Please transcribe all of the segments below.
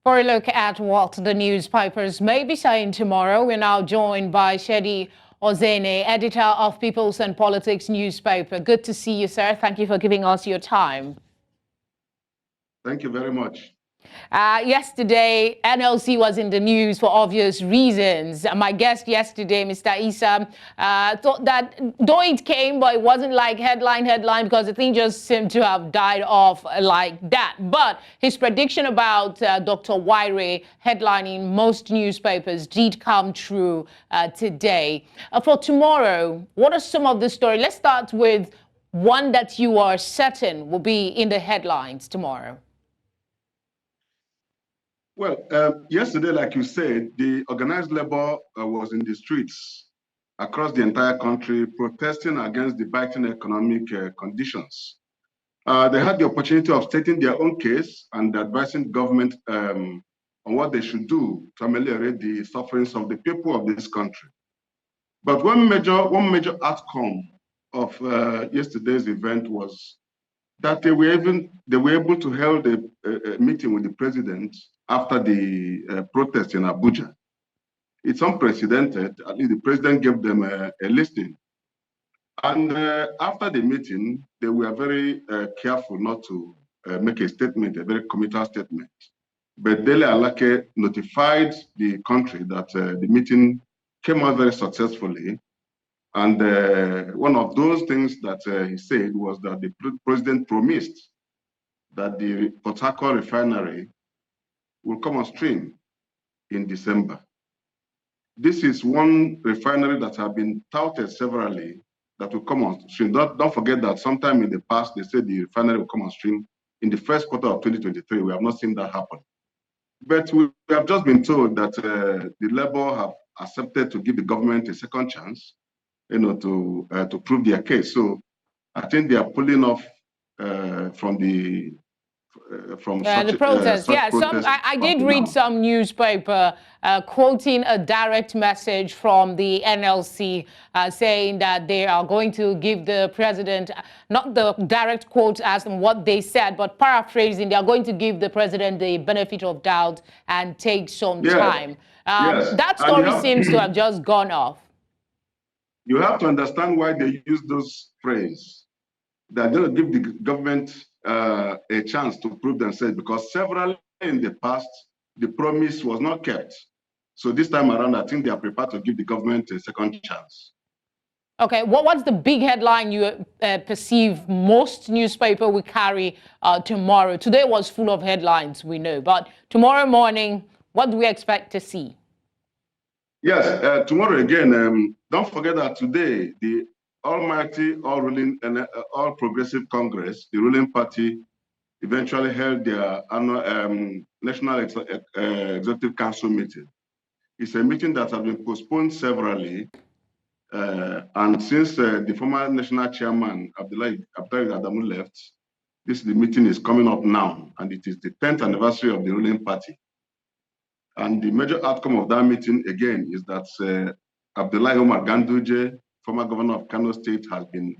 For a look at what the newspapers may be saying tomorrow, we're now joined by Shedi Ozene, editor of Peoples and Politics newspaper. Good to see you, sir. Thank you for giving us your time. Thank you very much. Yesterday, NLC was in the news for obvious reasons. My guest yesterday, Mr. Issa, thought that though it came, but it wasn't like headline, because the thing just seemed to have died off like that. But his prediction about Dr. Waire headlining most newspapers did come true today. For tomorrow, what are some of the stories? Let's start with one that you are certain will be in the headlines tomorrow. Well, yesterday, like you said, the organized labor was in the streets across the entire country protesting against the biting economic conditions. They had the opportunity of stating their own case and advising the government on what they should do to ameliorate the sufferings of the people of this country. But one major outcome of yesterday's event was that they were able to hold a meeting with the president after the protest in Abuja. It's unprecedented. At least the president gave them a listing. And after the meeting, they were very careful not to make a statement, a very committal statement. But Dele Alake notified the country that the meeting came out very successfully. And one of those things that he said was that the president promised that the Port Harcourt refinery will come on stream in December. This is one refinery that has been touted severally that will come on stream. Don't forget that sometime in the past, they said the refinery will come on stream in the first quarter of 2023. We have not seen that happen. But we have just been told that the Labour have accepted to give the government a second chance, to prove their case. So I think they are pulling off from the protest. I did read some newspaper quoting a direct message from the NLC saying that they are going to give the president, not the direct quote as in what they said, but paraphrasing, they are going to give the president the benefit of doubt and take some time. That story seems to have just gone off. You have to understand why they use those phrases. They're going to give the government a chance to prove themselves, because several in the past, the promise was not kept. So this time around, I think they are prepared to give the government a second chance. Okay, what's the big headline you perceive most newspaper will carry tomorrow? Today was full of headlines, we know, but tomorrow morning, what do we expect to see? Yes, tomorrow again, don't forget that today, the almighty, all progressive Congress, the ruling party, eventually held their annual National Executive Council meeting. It's a meeting that has been postponed severally. And since the former national chairman, Abdullahi Adamu, left, the meeting is coming up now, and it is the 10th anniversary of the ruling party. And the major outcome of that meeting, again, is that Abdullahi Omar Ganduje, former governor of Kano State, has been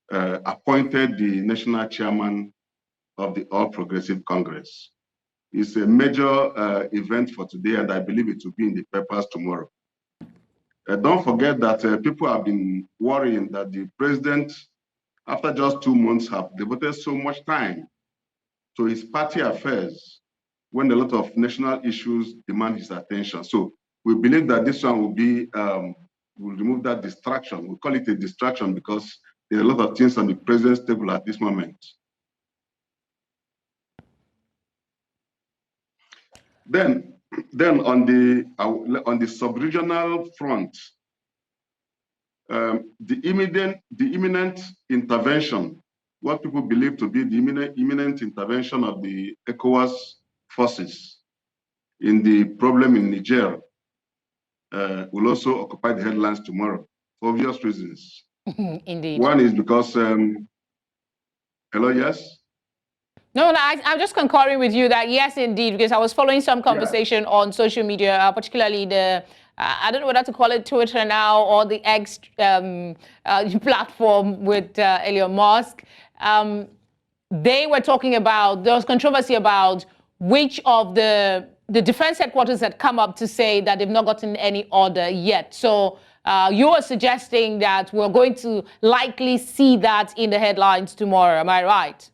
appointed the national chairman of the All Progressive Congress. It's a major event for today, and I believe it will be in the papers tomorrow. Don't forget that people have been worrying that the president, after just 2 months, have devoted so much time to his party affairs when a lot of national issues demand his attention. So we believe that this one will be, will remove that distraction. We call it a distraction because there are a lot of things on the president's table at this moment. Then on the sub-regional front, the imminent intervention, what people believe to be the imminent intervention of the ECOWAS forces in the problem in Niger, will also occupy the headlines tomorrow for obvious reasons. Indeed. One is because, hello, yes? No, I'm just concurring with you that yes, indeed, because I was following some conversation on social media, particularly the, I don't know whether to call it Twitter now or the X platform with Elon Musk. They were talking about, there was controversy about which of the defense headquarters had come up to say that they've not gotten any order yet. So you are suggesting that we're going to likely see that in the headlines tomorrow. Am I right?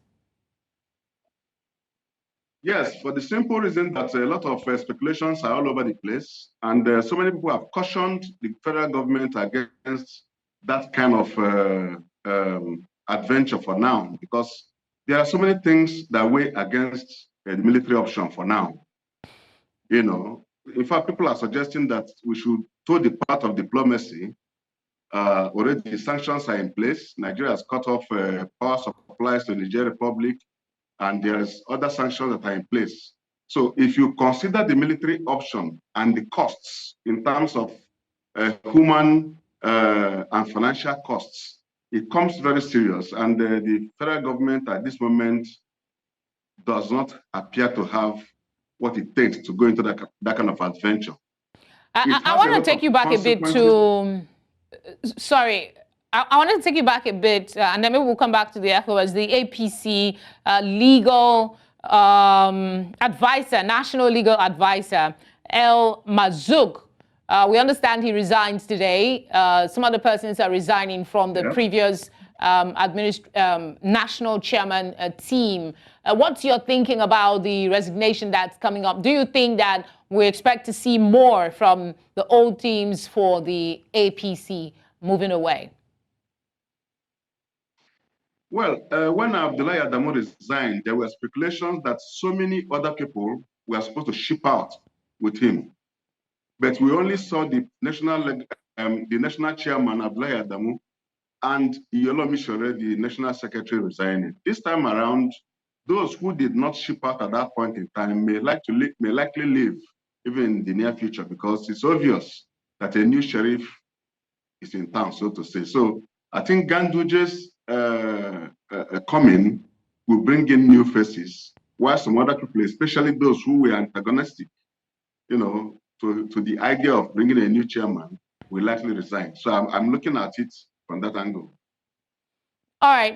Yes, for the simple reason that a lot of speculations are all over the place, and so many people have cautioned the federal government against that kind of adventure for now, because there are so many things that weigh against the military option for now. You know, in fact, people are suggesting that we should toe the path of diplomacy. Already sanctions are in place. Nigeria has cut off power supplies to the Niger Republic, and there's other sanctions that are in place. So if you consider the military option and the costs in terms of human and financial costs, it comes very serious. And the federal government at this moment does not appear to have what it takes to go into that kind of adventure. I want to take you back a bit to, sorry, I want to take you back a bit, and then maybe we'll come back to the ECOWAS, the APC legal advisor, national legal advisor, El Mazouk. We understand he resigns today. Some other persons are resigning from the previous national chairman team. What's your thinking about the resignation that's coming up? Do you think that we expect to see more from the old teams for the APC moving away? Well, when Abdullahi Adamu resigned, there were speculations that so many other people were supposed to ship out with him. But we only saw the national chairman, Abdullahi Adamu, and Iyolo Mishore, the national secretary, resigning. This time around, those who did not ship out at that point in time may likely leave even in the near future, because it's obvious that a new sheriff is in town, so to say. So I think Ganduje's coming will bring in new faces, while some other people, especially those who were antagonistic, you know, to the idea of bringing a new chairman, will likely resign. So I'm looking at it from that angle. All right.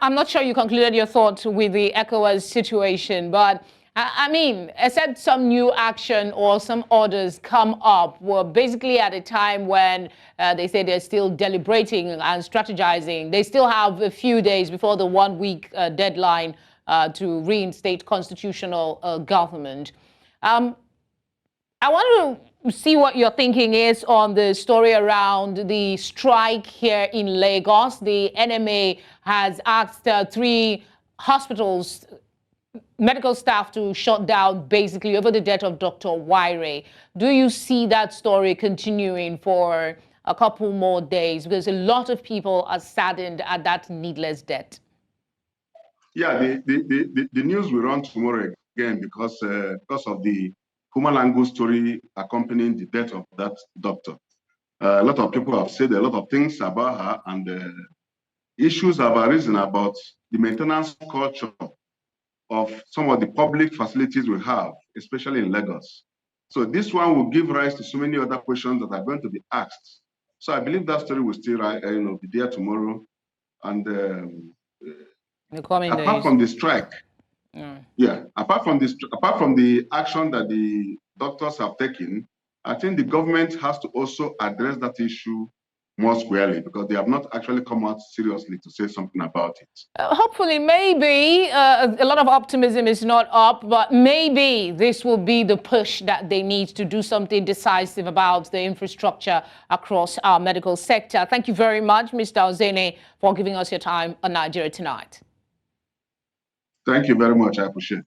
I'm not sure you concluded your thoughts with the ECOWAS situation, but I mean, except some new action or some orders come up, we're basically at a time when they say they're still deliberating and strategizing. They still have a few days before the 1-week deadline to reinstate constitutional government. I want to see what your thinking is on the story around the strike here in Lagos. The NMA has asked 3 hospitals, medical staff, to shut down basically over the death of Dr. Waire. Do you see that story continuing for a couple more days? Because a lot of people are saddened at that needless death. Yeah, the news will run tomorrow again because of the human angle story accompanying the death of that doctor. A lot of people have said a lot of things about her, and issues have arisen about the maintenance culture of some of the public facilities we have, especially in Lagos. So this one will give rise to so many other questions that are going to be asked. So I believe that story will still be there tomorrow. And apart from the strike, apart from the action that the doctors have taken, I think the government has to also address that issue more squarely, because they have not actually come out seriously to say something about it. Hopefully, maybe a lot of optimism is not up, but maybe this will be the push that they need to do something decisive about the infrastructure across our medical sector. Thank you very much, Mr. Ozene, for giving us your time on Nigeria Tonight. Thank you very much. I appreciate it.